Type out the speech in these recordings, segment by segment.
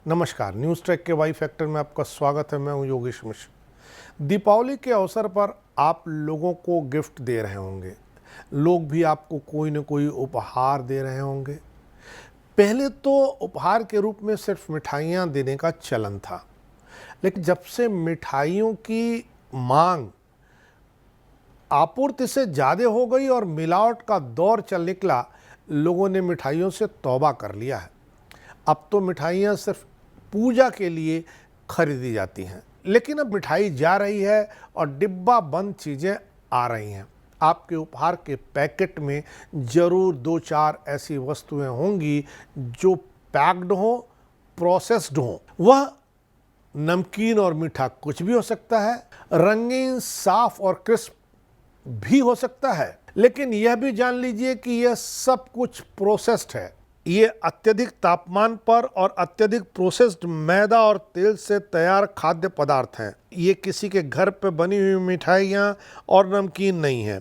नमस्कार, news track के Y factor में आपका स्वागत है। मैं हूं योगेश मिश्र। दीपावली के अवसर पर आप लोगों को गिफ्ट दे रहे होंगे, लोग भी आपको कोई न कोई उपहार दे रहे होंगे। पहले तो उपहार के रूप में सिर्फ मिठाइयाँ देने का चलन था, लेकिन जब से मिठाइयों की मांग आपूर्ति से ज़्यादा हो गई और मिलावट का दौर चल निकला, लोगों ने मिठाइयों से तौबा कर लिया है। अब तो मिठाइयाँ सिर्फ पूजा के लिए खरीदी जाती हैं, लेकिन अब मिठाई जा रही है और डिब्बा बंद चीज़ें आ रही हैं। आपके उपहार के पैकेट में ज़रूर 2-4 ऐसी वस्तुएं होंगी जो पैक्ड हों, प्रोसेस्ड हों। वह नमकीन और मीठा कुछ भी हो सकता है, रंगीन, साफ और क्रिस्प भी हो सकता है, लेकिन यह भी जान लीजिए कि यह सब कुछ प्रोसेस्ड है। ये अत्यधिक तापमान पर और अत्यधिक प्रोसेस्ड मैदा और तेल से तैयार खाद्य पदार्थ हैं। ये किसी के घर पे बनी हुई मिठाइयाँ और नमकीन नहीं है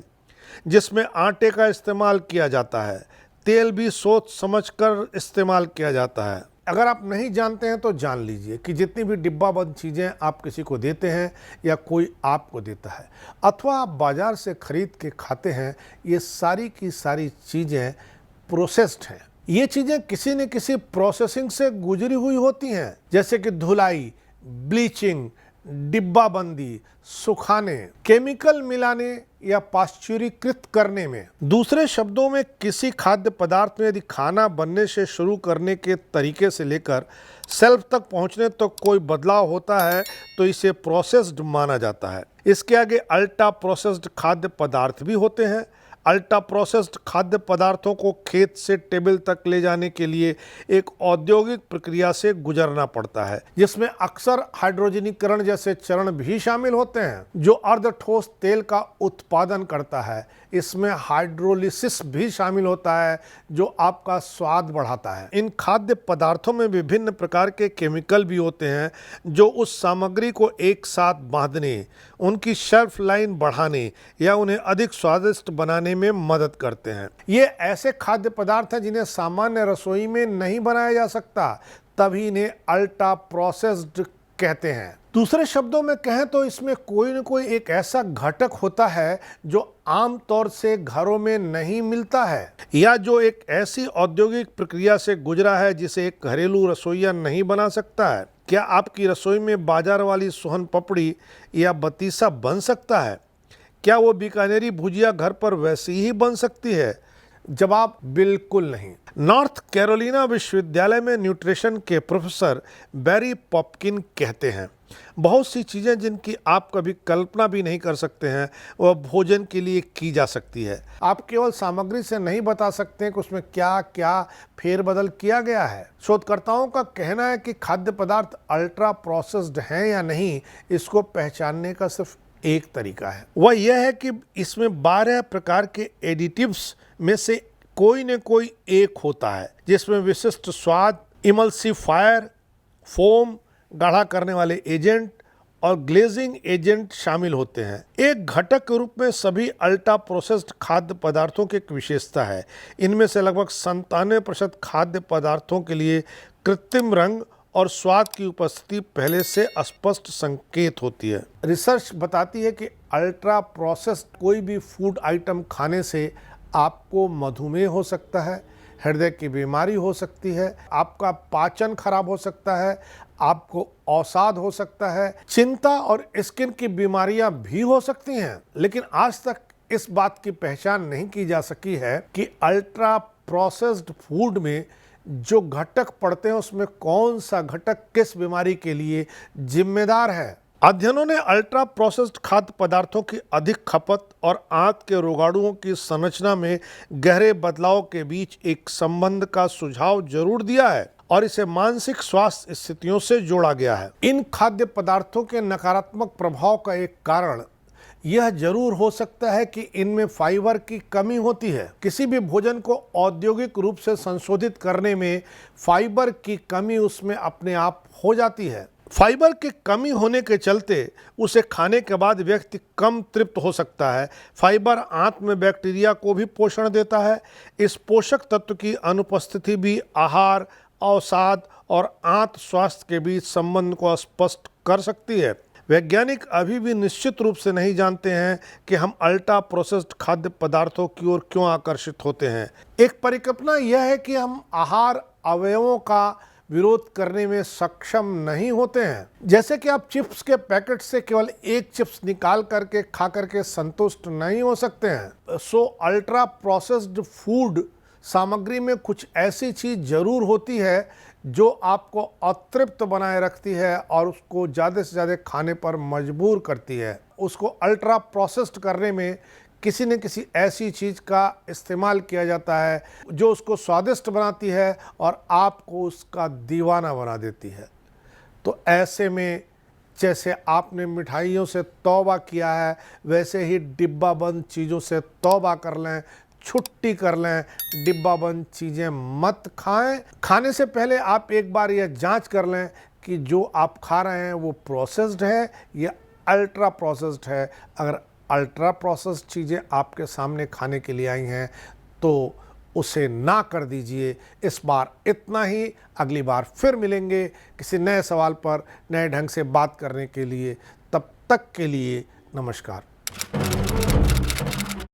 जिसमें आटे का इस्तेमाल किया जाता है। तेल भी सोच समझकर इस्तेमाल किया जाता है। अगर आप नहीं जानते हैं तो जान लीजिए कि जितनी भी डिब्बा बंद चीज़ें आप किसी को देते हैं या कोई आपको देता है अथवा आप बाज़ार से खरीद के खाते हैं, ये सारी की सारी चीज़ें प्रोसेस्ड हैं। ये चीज़ें किसी न किसी प्रोसेसिंग से गुजरी हुई होती हैं, जैसे कि धुलाई, ब्लीचिंग, डिब्बाबंदी, सुखाने, केमिकल मिलाने या पाश्चुरीकृत करने में। दूसरे शब्दों में, किसी खाद्य पदार्थ में यदि खाना बनने से शुरू करने के तरीके से लेकर शेल्फ तक पहुंचने तक तो कोई बदलाव होता है तो इसे प्रोसेस्ड माना जाता है। इसके आगे अल्ट्रा प्रोसेस्ड खाद्य पदार्थ भी होते हैं। अल्ट्रा प्रोसेस्ड खाद्य पदार्थों को खेत से टेबल तक ले जाने के लिए एक औद्योगिक प्रक्रिया से गुजरना पड़ता है, जिसमें अक्सर हाइड्रोजनीकरण जैसे चरण भी शामिल होते हैं, जो अर्ध ठोस तेल का उत्पादन करता है। इसमें हाइड्रोलिसिस भी शामिल होता है, जो आपका स्वाद बढ़ाता है। इन खाद्य पदार्थों में विभिन्न प्रकार के केमिकल भी होते हैं जो उस सामग्री को एक साथ बांधने, उनकी शेल्फ लाइन बढ़ाने या उन्हें अधिक स्वादिष्ट बनाने में मदद करते हैं। ये ऐसे खाद्य पदार्थ हैं जिन्हें सामान्य रसोई में नहीं बनाया जा सकता, तभी इन्हें अल्ट्रा प्रोसेस्ड कहते हैं। दूसरे शब्दों में कहें तो इसमें कोई न कोई एक ऐसा घटक होता है जो आमतौर से घरों में नहीं मिलता है, या जो एक ऐसी औद्योगिक प्रक्रिया से गुजरा है जिसे एक घरेलू रसोइया नहीं बना सकता है। क्या आपकी रसोई में बाजार वाली सोहन पपड़ी या बतीसा बन सकता है? क्या वो बीकानेरी भुजिया घर पर वैसी ही बन सकती है? जवाब बिल्कुल नहीं। नॉर्थ कैरोलिना विश्वविद्यालय में न्यूट्रिशन के प्रोफेसर बैरी पॉपकिन कहते हैं, बहुत सी चीज़ें जिनकी आप कभी कल्पना भी नहीं कर सकते हैं वह भोजन के लिए की जा सकती है। आप केवल सामग्री से नहीं बता सकते कि उसमें क्या क्या फेरबदल किया गया है। शोधकर्ताओं का कहना है कि खाद्य पदार्थ अल्ट्रा प्रोसेस्ड हैं या नहीं, इसको पहचानने का सिर्फ एक तरीका है, वह यह है कि इसमें 12 प्रकार के एडिटिव्स में से कोई न कोई एक होता है जिसमें विशिष्ट स्वाद, इमल्सिफायर, फोम, गाढ़ा करने वाले एजेंट और ग्लेजिंग एजेंट शामिल होते हैं। एक घटक के रूप में सभी अल्ट्रा प्रोसेस्ड खाद्य पदार्थों की एक विशेषता है। इनमें से लगभग 97% खाद्य पदार्थों के लिए कृत्रिम रंग और स्वाद की उपस्थिति पहले से स्पष्ट संकेत होती है। रिसर्च बताती है कि अल्ट्रा प्रोसेस्ड कोई भी फूड आइटम खाने से आपको मधुमेह हो सकता है, हृदय की बीमारी हो सकती है, आपका पाचन खराब हो सकता है, आपको अवसाद हो सकता है, चिंता और स्किन की बीमारियां भी हो सकती हैं। लेकिन आज तक इस बात की पहचान नहीं की जा सकी है कि अल्ट्रा प्रोसेस्ड फूड में जो घटक पड़ते हैं उसमें कौन सा घटक किस बीमारी के लिए जिम्मेदार है। अध्ययनों ने अल्ट्रा प्रोसेस्ड खाद्य पदार्थों की अधिक खपत और आंत के रोगाणुओं की संरचना में गहरे बदलाव के बीच एक संबंध का सुझाव जरूर दिया है और इसे मानसिक स्वास्थ्य स्थितियों से जोड़ा गया है। इन खाद्य पदार्थों के नकारात्मक प्रभाव का एक कारण यह जरूर हो सकता है कि इनमें फाइबर की कमी होती है। किसी भी भोजन को औद्योगिक रूप से संशोधित करने में फाइबर की कमी उसमें अपने आप हो जाती है। फाइबर की कमी होने के चलते उसे खाने के बाद व्यक्ति कम तृप्त हो सकता है। फाइबर आंत में बैक्टीरिया को भी पोषण देता है। इस पोषक तत्व की अनुपस्थिति भी आहार अवसाद और आंत स्वास्थ्य के बीच संबंध को स्पष्ट कर सकती है। वैज्ञानिक अभी भी निश्चित रूप से नहीं जानते हैं कि हम अल्ट्रा प्रोसेस्ड खाद्य पदार्थों की ओर क्यों आकर्षित होते हैं। एक परिकल्पना यह है कि हम आहार अवयवों का विरोध करने में सक्षम नहीं होते हैं। जैसे कि आप चिप्स के पैकेट से केवल एक चिप्स निकाल करके खा करके संतुष्ट नहीं हो सकते हैं। सो अल्ट्रा प्रोसेस्ड फूड सामग्री में कुछ ऐसी चीज जरूर होती है जो आपको अतृप्त बनाए रखती है और उसको ज़्यादा से ज़्यादा खाने पर मजबूर करती है। उसको अल्ट्रा प्रोसेस्ड करने में किसी न किसी ऐसी चीज़ का इस्तेमाल किया जाता है जो उसको स्वादिष्ट बनाती है और आपको उसका दीवाना बना देती है। तो ऐसे में जैसे आपने मिठाइयों से तौबा किया है, वैसे ही डिब्बा बंद चीज़ों से तौबा कर लें, छुट्टी कर लें। डिब्बा बंद चीज़ें मत खाएं। खाने से पहले आप एक बार यह जांच कर लें कि जो आप खा रहे हैं वो प्रोसेस्ड है या अल्ट्रा प्रोसेस्ड है। अगर अल्ट्रा प्रोसेस्ड चीज़ें आपके सामने खाने के लिए आई हैं तो उसे ना कर दीजिए। इस बार इतना ही। अगली बार फिर मिलेंगे किसी नए सवाल पर नए ढंग से बात करने के लिए। तब तक के लिए नमस्कार।